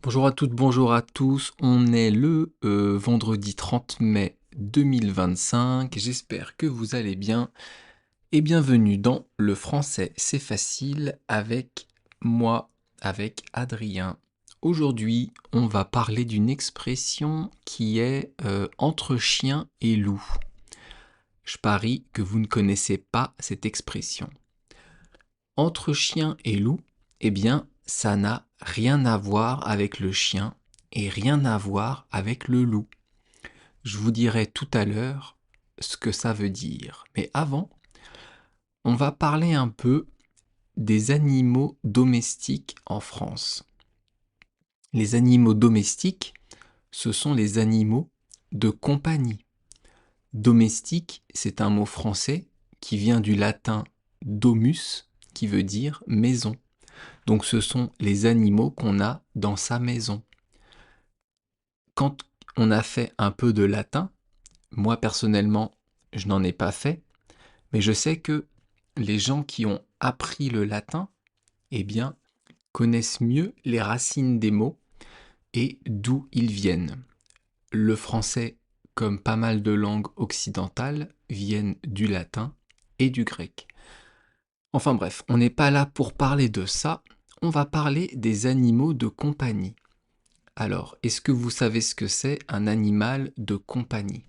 Bonjour à toutes, bonjour à tous. On est le vendredi 30 mai 2025. J'espère que vous allez bien et bienvenue dans Le français c'est facile avec moi, avec Adrien. Aujourd'hui, on va parler d'une expression qui est entre chien et loup. Je parie que vous ne connaissez pas cette expression. Entre chien et loup, eh bien, ça n'a rien à voir avec le chien et rien à voir avec le loup. Je vous dirai tout à l'heure ce que ça veut dire. Mais avant, on va parler un peu des animaux domestiques en France. Les animaux domestiques, ce sont les animaux de compagnie. Domestique, c'est un mot français qui vient du latin domus, qui veut dire maison. Donc ce sont les animaux qu'on a dans sa maison. Quand on a fait un peu de latin, moi personnellement, je n'en ai pas fait, mais je sais que les gens qui ont appris le latin, eh bien, connaissent mieux les racines des mots et d'où ils viennent. Le français, comme pas mal de langues occidentales, viennent du latin et du grec. Enfin bref, on n'est pas là pour parler de ça, on va parler des animaux de compagnie. Alors, est-ce que vous savez ce que c'est un animal de compagnie?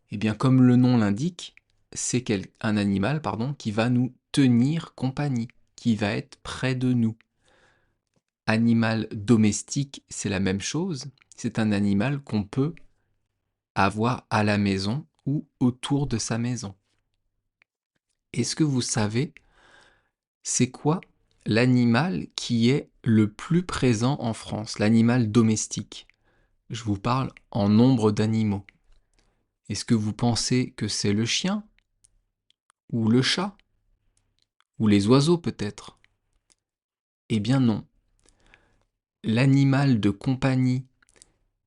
Eh bien, comme le nom l'indique, c'est un animal qui va nous tenir compagnie, qui va être près de nous. Animal domestique, c'est la même chose. C'est un animal qu'on peut avoir à la maison ou autour de sa maison. Est-ce que vous savez c'est quoi l'animal qui est le plus présent en France, l'animal domestique? Je vous parle en nombre d'animaux. Est-ce que vous pensez que c'est le chien? Ou le chat? Ou les oiseaux peut-être? Eh bien non. L'animal de compagnie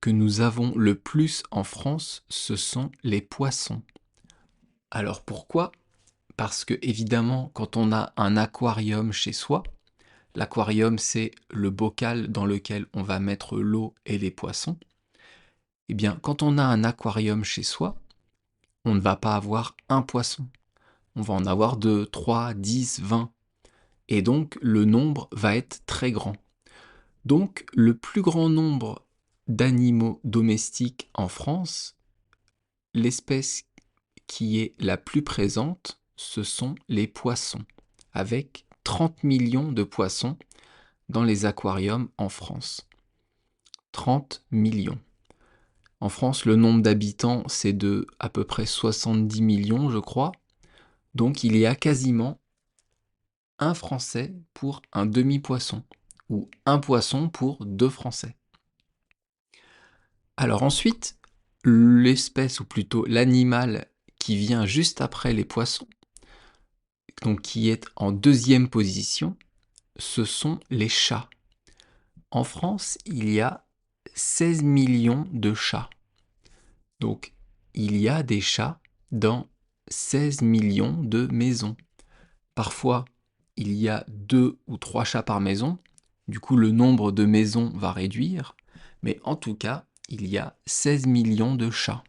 que nous avons le plus en France, ce sont les poissons. Alors pourquoi? Parce que évidemment, quand on a un aquarium chez soi, l'aquarium c'est le bocal dans lequel on va mettre l'eau et les poissons. Eh bien, quand on a un aquarium chez soi, on ne va pas avoir un poisson. On va en avoir 2, 3, 10, 20. Et donc, le nombre va être très grand. Donc, le plus grand nombre d'animaux domestiques en France, l'espèce qui est la plus présente, ce sont les poissons, avec 30 millions de poissons dans les aquariums en France. 30 millions. En France, le nombre d'habitants, c'est de à peu près 70 millions, je crois. Donc, il y a quasiment un Français pour un demi-poisson, ou un poisson pour deux Français. Alors ensuite, l'espèce, ou plutôt l'animal qui vient juste après les poissons, donc qui est en deuxième position, ce sont les chats. En France, il y a 16 millions de chats. Donc, il y a des chats dans 16 millions de maisons. Parfois, il y a 2 ou 3 chats par maison. Du coup, le nombre de maisons va réduire. Mais en tout cas, il y a 16 millions de chats.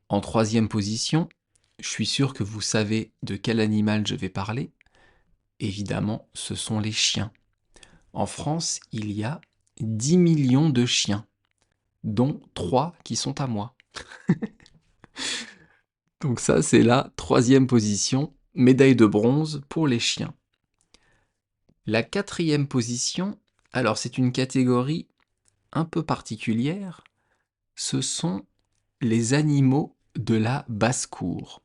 En troisième position, je suis sûr que vous savez de quel animal je vais parler. Évidemment, ce sont les chiens. En France, il y a 10 millions de chiens, dont 3 qui sont à moi. Donc ça, c'est la troisième position, médaille de bronze pour les chiens. La quatrième position, alors c'est une catégorie un peu particulière, ce sont les animaux de la basse-cour,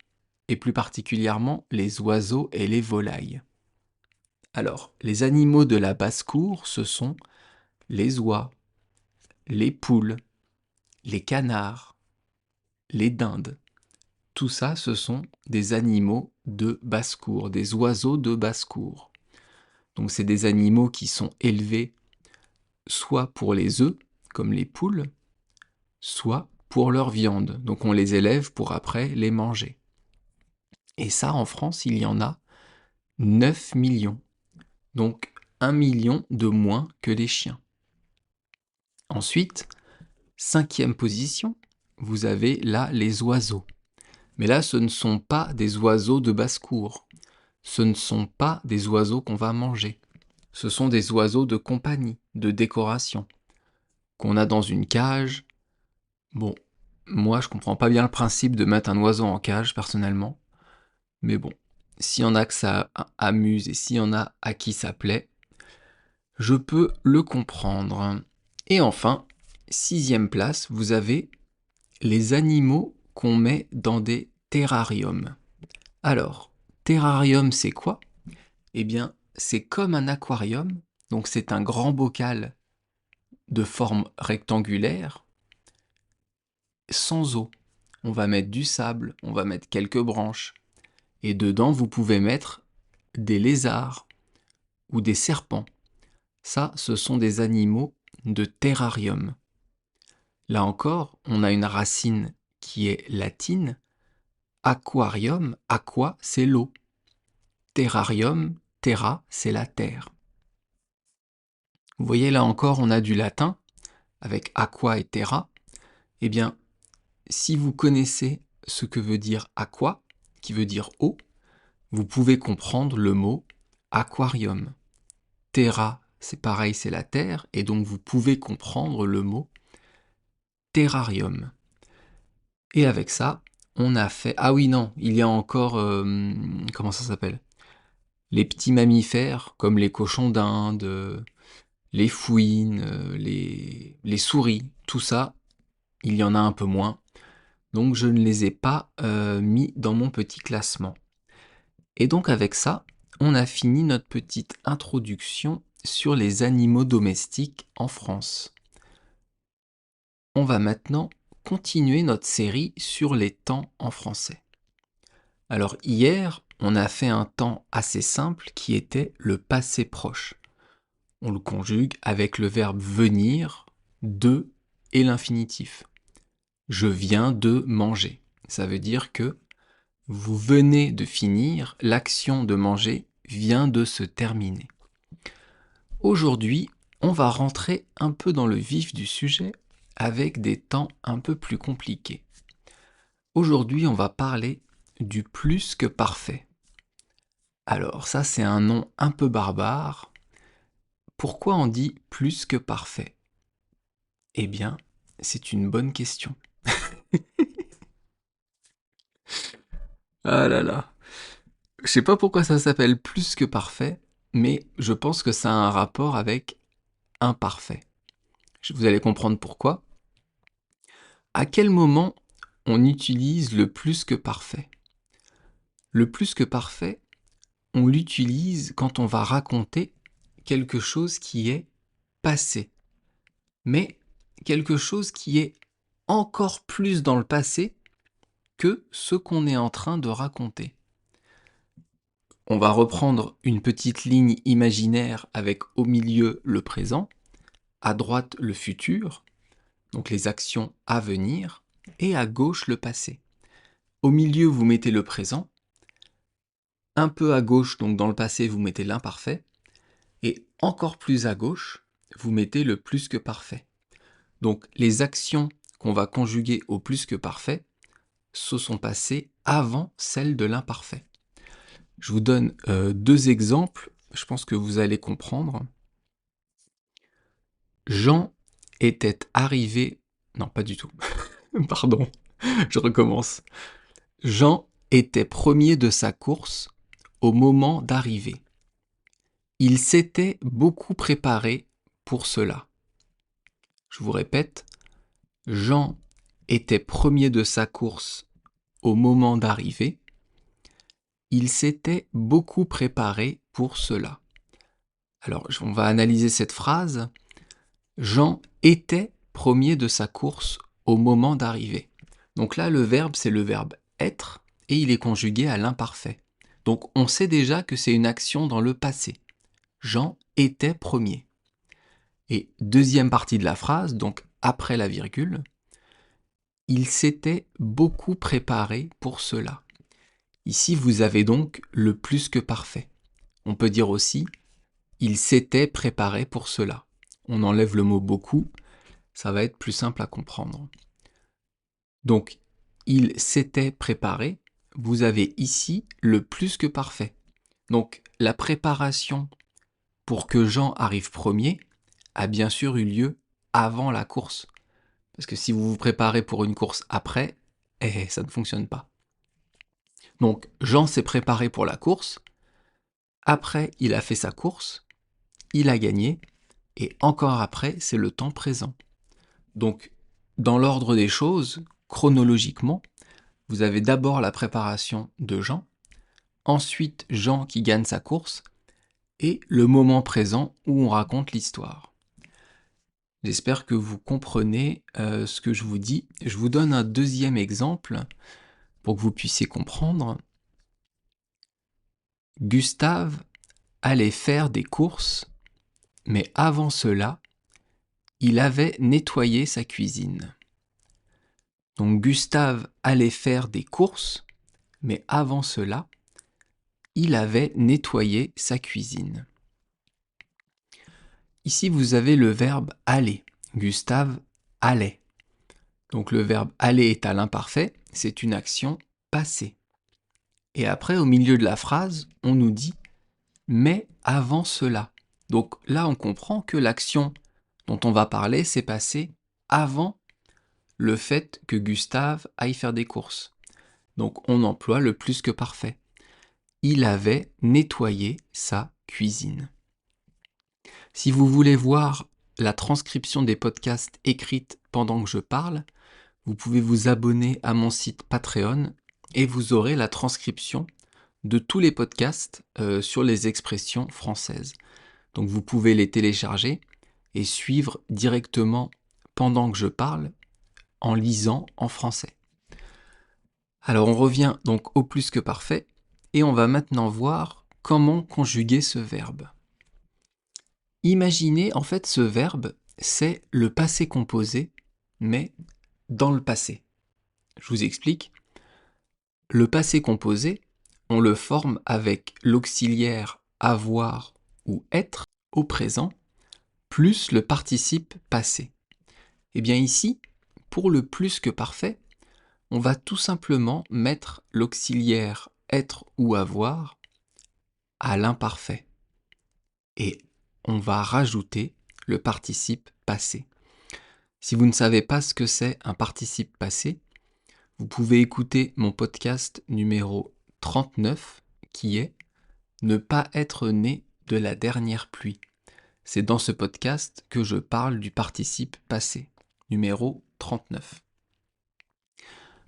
et plus particulièrement les oiseaux et les volailles. Alors, les animaux de la basse-cour, ce sont les oies, les poules, les canards, les dindes. Tout ça, ce sont des animaux de basse-cour, des oiseaux de basse-cour. Donc c'est des animaux qui sont élevés soit pour les œufs, comme les poules, soit pour leur viande. Donc on les élève pour après les manger. Et ça, en France, il y en a 9 millions. Donc 1 million de moins que les chiens. Ensuite, 5e position, vous avez là les oiseaux. Mais là, ce ne sont pas des oiseaux de basse-cour. Ce ne sont pas des oiseaux qu'on va manger. Ce sont des oiseaux de compagnie, de décoration, qu'on a dans une cage. Bon, moi je comprends pas bien le principe de mettre un oiseau en cage, personnellement. Mais bon, s'il y en a que ça amuse et s'il y en a à qui ça plaît, je peux le comprendre. Et enfin, 6e place, vous avez les animaux qu'on met dans des terrariums. Alors, terrarium, c'est quoi? Eh bien, c'est comme un aquarium, donc c'est un grand bocal de forme rectangulaire, sans eau. On va mettre du sable, on va mettre quelques branches, et dedans vous pouvez mettre des lézards ou des serpents. Ça, ce sont des animaux de terrarium. Là encore, on a une racine qui est latine. Aquarium, aqua, c'est l'eau. Terrarium, terra, c'est la terre. Vous voyez, là encore, on a du latin, avec aqua et terra. Eh bien, si vous connaissez ce que veut dire aqua, qui veut dire eau, vous pouvez comprendre le mot aquarium. Terra, c'est pareil, c'est la terre, et donc vous pouvez comprendre le mot terrarium. Et avec ça, on a fait... Ah oui, non, il y a encore... comment ça s'appelle? Les petits mammifères, comme les cochons d'Inde, les fouines, les souris, tout ça, il y en a un peu moins. Donc je ne les ai pas mis dans mon petit classement. Et donc avec ça, on a fini notre petite introduction sur les animaux domestiques en France. On va maintenant continuer notre série sur les temps en français. Alors hier, on a fait un temps assez simple qui était le passé proche. On le conjugue avec le verbe venir, de et l'infinitif. Je viens de manger. Ça veut dire que vous venez de finir, l'action de manger vient de se terminer. Aujourd'hui, on va rentrer un peu dans le vif du sujet avec des temps un peu plus compliqués. Aujourd'hui, on va parler du plus que parfait. Alors ça, c'est un nom un peu barbare. Pourquoi on dit plus que parfait? Eh bien, c'est une bonne question. Ah là là. Je sais pas pourquoi ça s'appelle plus que parfait, mais je pense que ça a un rapport avec imparfait. Vous allez comprendre pourquoi. À quel moment on utilise le plus que parfait? Le plus que parfait, on l'utilise quand on va raconter quelque chose qui est passé, mais quelque chose qui est encore plus dans le passé que ce qu'on est en train de raconter. On va reprendre une petite ligne imaginaire avec au milieu le présent, à droite le futur, donc les actions à venir, et à gauche le passé. Au milieu, vous mettez le présent, un peu à gauche, donc dans le passé, vous mettez l'imparfait, et encore plus à gauche, vous mettez le plus que parfait. Donc les actions qu'on va conjuguer au plus que parfait se sont passées avant celles de l'imparfait. Je vous donne deux exemples, je pense que vous allez comprendre. Jean était arrivé... Non, pas du tout. Pardon, je recommence. Jean était premier de sa course au moment d'arriver. Il s'était beaucoup préparé pour cela. Je vous répète, Jean était premier de sa course au moment d'arriver. Il s'était beaucoup préparé pour cela. Alors, on va analyser cette phrase. Jean était premier de sa course au moment d'arriver. Donc là, le verbe, c'est le verbe être et il est conjugué à l'imparfait. Donc on sait déjà que c'est une action dans le passé. Jean était premier. Et deuxième partie de la phrase, donc après la virgule, il s'était beaucoup préparé pour cela. Ici, vous avez donc le plus que parfait. On peut dire aussi, il s'était préparé pour cela. On enlève le mot beaucoup ça va être plus simple à comprendre. Donc, il s'était préparé. Vous avez ici le plus que parfait. Donc, la préparation pour que Jean arrive premier a bien sûr eu lieu avant la course. Parce que si vous vous préparez pour une course après, ça ne fonctionne pas. Donc, Jean s'est préparé pour la course. Après, il a fait sa course. Il a gagné. Et encore après, c'est le temps présent. Donc, dans l'ordre des choses, chronologiquement, vous avez d'abord la préparation de Jean, ensuite Jean qui gagne sa course, et le moment présent où on raconte l'histoire. J'espère que vous comprenez ce que je vous dis. Je vous donne un deuxième exemple pour que vous puissiez comprendre. Gustave allait faire des courses, mais avant cela, il avait nettoyé sa cuisine. Donc Gustave allait faire des courses, mais avant cela, il avait nettoyé sa cuisine. Ici, vous avez le verbe aller. Gustave allait. Donc le verbe aller est à l'imparfait, c'est une action passée. Et après, au milieu de la phrase, on nous dit « mais avant cela ». Donc là, on comprend que l'action dont on va parler s'est passée avant le fait que Gustave aille faire des courses. Donc on emploie le plus que parfait. Il avait nettoyé sa cuisine. Si vous voulez voir la transcription des podcasts écrites pendant que je parle, vous pouvez vous abonner à mon site Patreon et vous aurez la transcription de tous les podcasts sur les expressions françaises. Donc vous pouvez les télécharger et suivre directement pendant que je parle en lisant en français. Alors on revient donc au plus que parfait et on va maintenant voir comment conjuguer ce verbe. Imaginez en fait ce verbe, c'est le passé composé, mais dans le passé. Je vous explique. Le passé composé, on le forme avec l'auxiliaire avoir ou être au présent, plus le participe passé. Et bien ici, pour le plus que parfait, on va tout simplement mettre l'auxiliaire être ou avoir à l'imparfait. Et on va rajouter le participe passé. Si vous ne savez pas ce que c'est un participe passé, vous pouvez écouter mon podcast numéro 39 qui est « Ne pas être né de la dernière pluie ». C'est dans ce podcast que je parle du participe passé, numéro 39.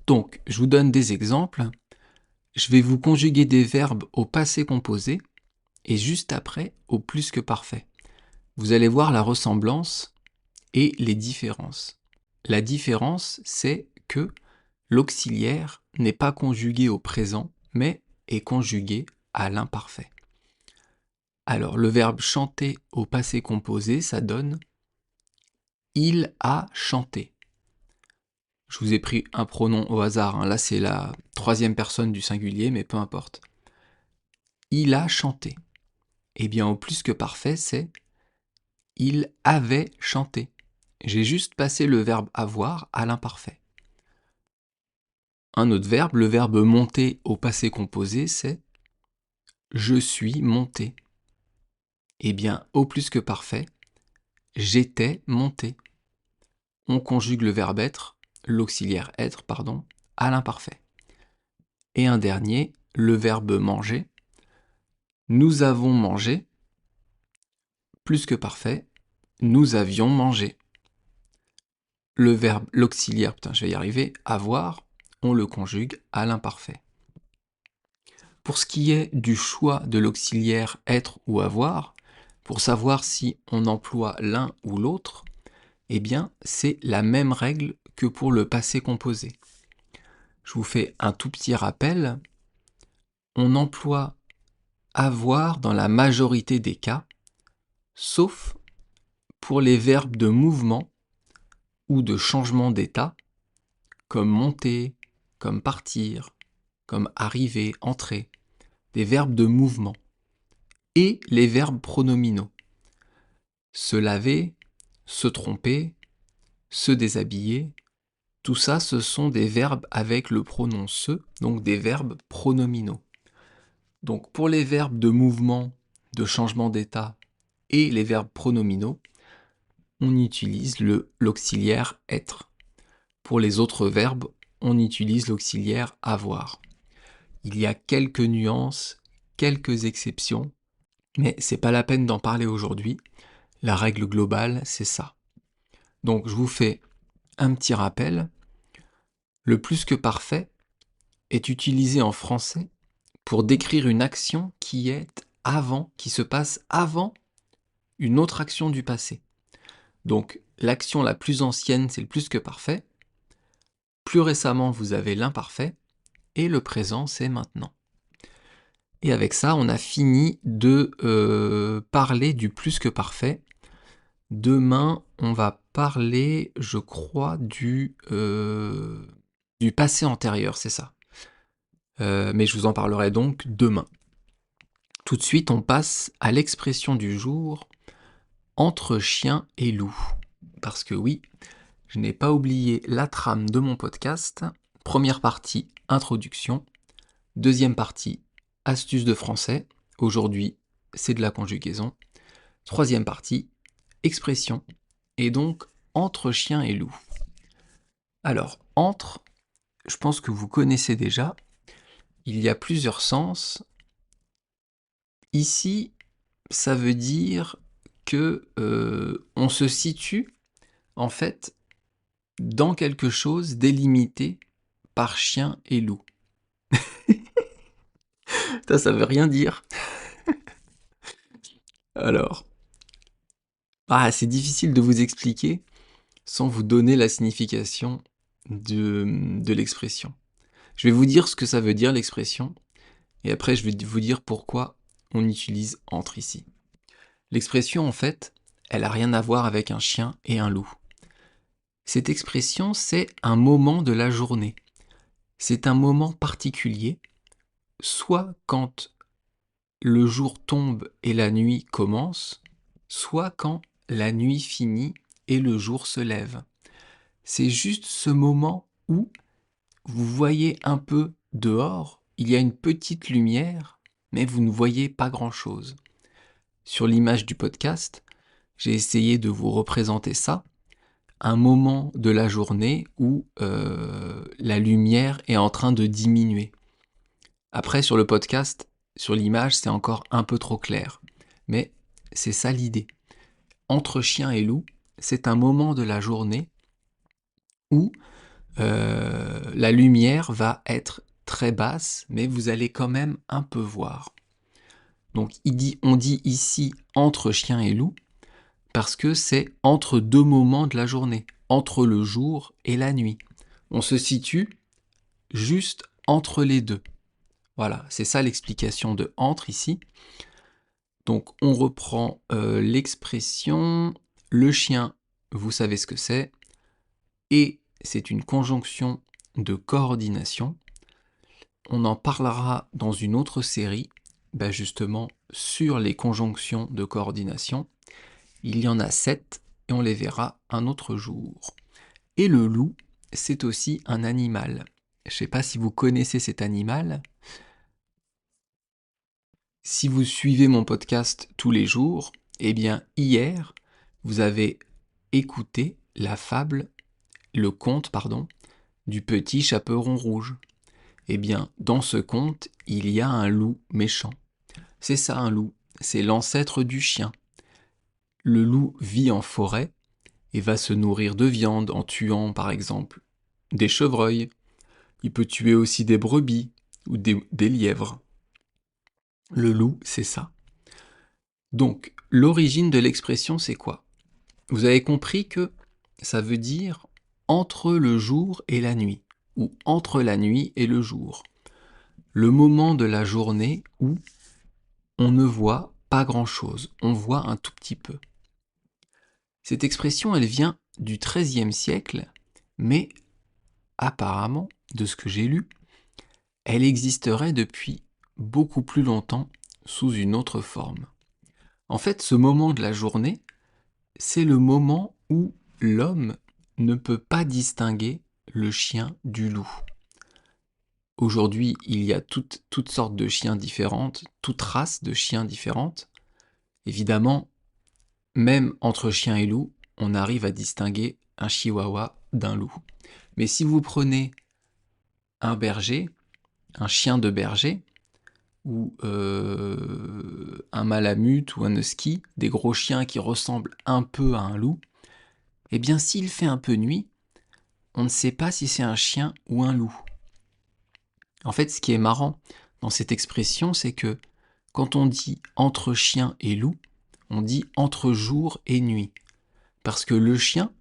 Donc, je vous donne des exemples. Je vais vous conjuguer des verbes au passé composé et juste après au plus que parfait. Vous allez voir la ressemblance et les différences. La différence, c'est que l'auxiliaire n'est pas conjugué au présent, mais est conjugué à l'imparfait. Alors, le verbe chanter au passé composé, ça donne « il a chanté ». Je vous ai pris un pronom au hasard, là c'est la troisième personne du singulier, mais peu importe. Il a chanté. Eh bien, au plus que parfait, c'est « il avait chanté ». J'ai juste passé le verbe avoir à l'imparfait. Un autre verbe, le verbe monter au passé composé, c'est « je suis monté ». Eh bien, au plus que parfait, j'étais monté. On conjugue le verbe être, l'auxiliaire être, pardon, à l'imparfait. Et un dernier, le verbe manger. Nous avons mangé, plus que parfait, nous avions mangé. Le verbe, l'auxiliaire, je vais y arriver, avoir, on le conjugue à l'imparfait. Pour ce qui est du choix de l'auxiliaire être ou avoir, pour savoir si on emploie l'un ou l'autre, eh bien, c'est la même règle que pour le passé composé. Je vous fais un tout petit rappel. On emploie avoir dans la majorité des cas, sauf pour les verbes de mouvement ou de changement d'état, comme monter, comme partir, comme arriver, entrer, des verbes de mouvement, et les verbes pronominaux. Se laver, se tromper, se déshabiller. Tout ça, ce sont des verbes avec le pronom se, donc des verbes pronominaux. Donc pour les verbes de mouvement, de changement d'état et les verbes pronominaux, on utilise l'auxiliaire être. Pour les autres verbes, on utilise l'auxiliaire avoir. Il y a quelques nuances, quelques exceptions, mais c'est pas la peine d'en parler aujourd'hui. La règle globale, c'est ça. Donc je vous fais un petit rappel. Le plus que parfait est utilisé en français pour décrire une action qui se passe avant une autre action du passé. Donc l'action la plus ancienne, c'est le plus que parfait. Plus récemment, vous avez l'imparfait. Et le présent, c'est maintenant. Et avec ça, on a fini de parler du plus que parfait. Demain, on va parler, je crois, du passé antérieur, c'est ça. Mais je vous en parlerai donc demain. Tout de suite, on passe à l'expression du jour entre chien et loup. Parce que oui, je n'ai pas oublié la trame de mon podcast. Première partie, introduction. Deuxième partie, astuces de français. Aujourd'hui, c'est de la conjugaison. Troisième partie, expression. Et donc, entre chien et loup. Alors, entre, je pense que vous connaissez déjà. Il y a plusieurs sens. Ici, ça veut dire que on se situe, en fait, dans quelque chose délimité par chien et loup. Ça veut rien dire. Alors, c'est difficile de vous expliquer sans vous donner la signification de l'expression. Je vais vous dire ce que ça veut dire l'expression, et après je vais vous dire pourquoi on utilise entre ici. L'expression, en fait, elle n'a rien à voir avec un chien et un loup. Cette expression, c'est un moment de la journée. C'est un moment particulier, soit quand le jour tombe et la nuit commence, soit quand la nuit finit et le jour se lève. C'est juste ce moment où vous voyez un peu dehors, il y a une petite lumière, mais vous ne voyez pas grand-chose. Sur l'image du podcast, j'ai essayé de vous représenter ça, un moment de la journée où la lumière est en train de diminuer. Après, sur le podcast, sur l'image, c'est encore un peu trop clair. Mais c'est ça l'idée. Entre chien et loup, c'est un moment de la journée où la lumière va être très basse, mais vous allez quand même un peu voir. Donc on dit ici entre chien et loup, parce que c'est entre deux moments de la journée, entre le jour et la nuit. On se situe juste entre les deux. Voilà, c'est ça l'explication de entre ici. Donc on reprend l'expression le chien, vous savez ce que c'est, et c'est une conjonction de coordination. On en parlera dans une autre série, justement sur les conjonctions de coordination. Il y en a 7 et on les verra un autre jour. Et le loup, c'est aussi un animal. Je ne sais pas si vous connaissez cet animal. Si vous suivez mon podcast tous les jours, eh bien hier, vous avez écouté le conte, du petit chaperon rouge. Eh bien, dans ce conte, il y a un loup méchant. C'est ça un loup, c'est l'ancêtre du chien. Le loup vit en forêt et va se nourrir de viande en tuant par exemple des chevreuils. Il peut tuer aussi des brebis ou des lièvres. Le loup, c'est ça. Donc, l'origine de l'expression, c'est quoi? Vous avez compris que ça veut dire entre le jour et la nuit, ou entre la nuit et le jour. Le moment de la journée où on ne voit pas grand-chose, on voit un tout petit peu. Cette expression, elle vient du XIIIe siècle, mais apparemment, de ce que j'ai lu, elle existerait depuis beaucoup plus longtemps sous une autre forme. En fait, ce moment de la journée, c'est le moment où l'homme ne peut pas distinguer le chien du loup. Aujourd'hui, il y a toutes sortes de chiens différentes, toutes races de chiens différentes. Évidemment, même entre chien et loup, on arrive à distinguer un chihuahua d'un loup. Mais si vous prenez un berger, un chien de berger, ou un malamute ou un husky, des gros chiens qui ressemblent un peu à un loup, eh bien s'il fait un peu nuit, on ne sait pas si c'est un chien ou un loup. En fait, ce qui est marrant dans cette expression, c'est que quand on dit entre chien et loup, on dit entre jour et nuit. Parce que le chien,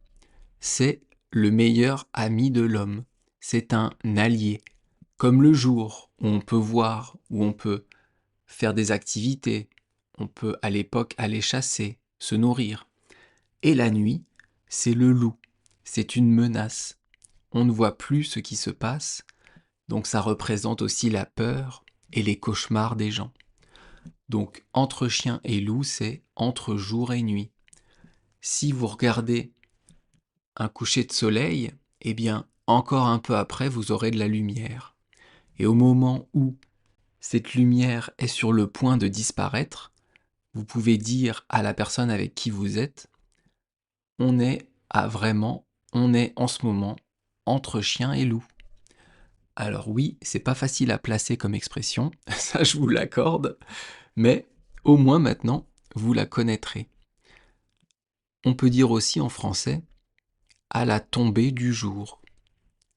c'est le meilleur ami de l'homme. C'est un allié. Comme le jour, où on peut voir, où on peut faire des activités, on peut à l'époque aller chasser, se nourrir. Et la nuit, c'est le loup. C'est une menace. On ne voit plus ce qui se passe, donc ça représente aussi la peur et les cauchemars des gens. Donc entre chien et loup, c'est entre jour et nuit. Si vous regardez un coucher de soleil, eh bien encore un peu après, vous aurez de la lumière. Et au moment où cette lumière est sur le point de disparaître, vous pouvez dire à la personne avec qui vous êtes, on est en ce moment entre chien et loup. Alors oui, c'est pas facile à placer comme expression, ça je vous l'accorde, mais au moins maintenant, vous la connaîtrez. On peut dire aussi en français à la tombée du jour,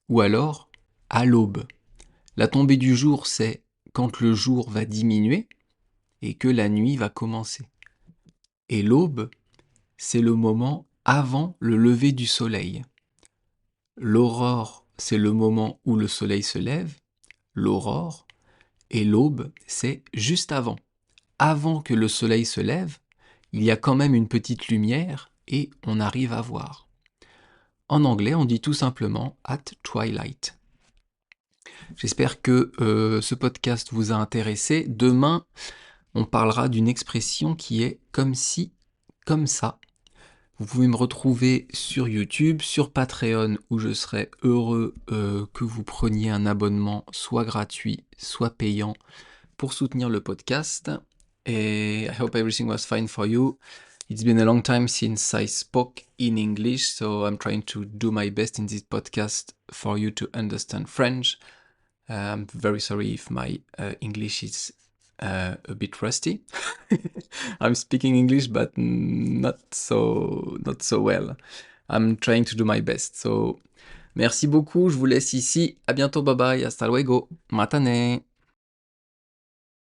ou alors à l'aube. La tombée du jour, c'est quand le jour va diminuer et que la nuit va commencer. Et l'aube, c'est le moment avant le lever du soleil. L'aurore, c'est le moment où le soleil se lève, l'aurore, et l'aube, c'est juste avant. Avant que le soleil se lève, il y a quand même une petite lumière et on arrive à voir. En anglais, on dit tout simplement at twilight. J'espère que ce podcast vous a intéressé. Demain, on parlera d'une expression qui est comme si, comme ça. Vous pouvez me retrouver sur YouTube, sur Patreon, où je serai heureux que vous preniez un abonnement soit gratuit, soit payant pour soutenir le podcast. Et I hope everything was fine for you. It's been a long time since I spoke in English, so I'm trying to do my best in this podcast for you to understand French. I'm very sorry if my English is a bit rusty. I'm speaking English, but not so well. I'm trying to do my best. So, merci beaucoup. Je vous laisse ici. À bientôt. Bye bye. Hasta luego. Matane.